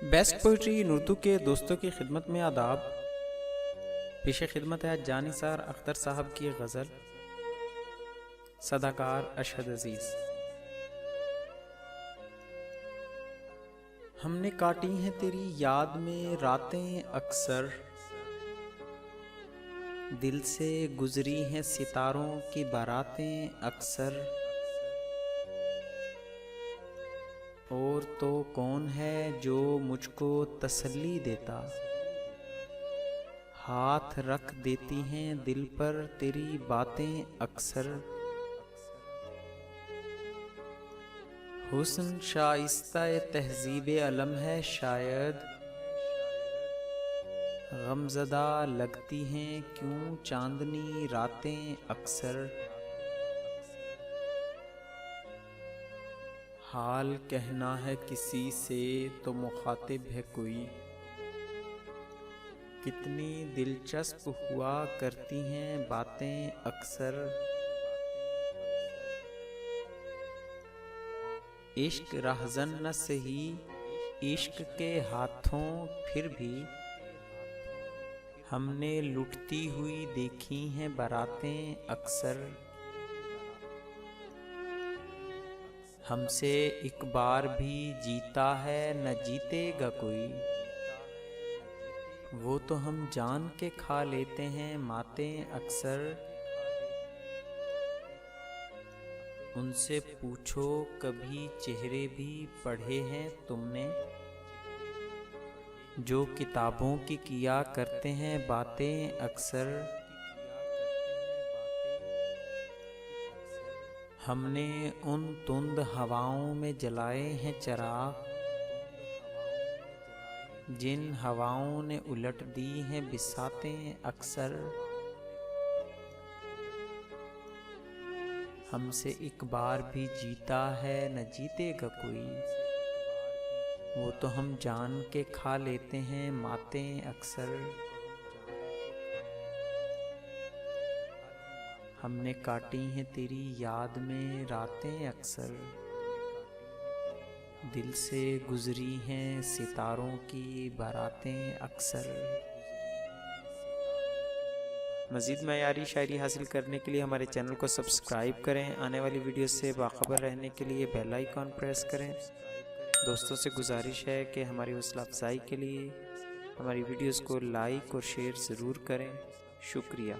Best poetry इन उर्दू के दोस्तों की खिदमत में आदाब। पेश खिदमत है जानिसार अख्तर साहब की गज़ल सदाकार अशहद अजीज़। हमने काटी हैं तेरी याद में रातें अक्सर, दिल से गुजरी हैं सितारों की बारातें अक्सर। और तो कौन है जो मुझको तसल्ली देता, हाथ रख देती हैं दिल पर तेरी बातें अक्सर। हुस्न शाइस्ता तहजीब अलम है शायद, गमज़दा लगती हैं क्यों चांदनी रातें अक्सर। हाल कहना है किसी से तो मुखातिब है कोई, कितनी दिलचस्प हुआ करती हैं बातें अक्सर। इश्क रहज़न न सही इश्क के हाथों, फिर भी हमने लुटती हुई देखी हैं बारातें अक्सर। हमसे एक बार भी जीता है न जीतेगा कोई, वो तो हम जान के खा लेते हैं मातें अक्सर। उनसे पूछो कभी चेहरे भी पढ़े हैं तुमने, जो किताबों की किया करते हैं बातें अक्सर। हमने उन तुंद हवाओं में जलाए हैं चिराग, जिन हवाओं ने उलट दी हैं बिसातें अक्सर। हमसे एक बार भी जीता है न जीतेगा कोई, वो तो हम जान के खा लेते हैं मातें अक्सर। हमने काटी हैं तेरी याद में रातें अक्सर, दिल से गुजरी हैं सितारों की बारातें अक्सर। मज़ीद मयारी शायरी हासिल करने के लिए हमारे चैनल को सब्सक्राइब करें। आने वाली वीडियो से बाखबर रहने के लिए बेल आइकॉन प्रेस करें। दोस्तों से गुजारिश है कि हमारी हौसला अफजाई के लिए हमारी वीडियोस को लाइक और शेयर ज़रूर करें। शुक्रिया।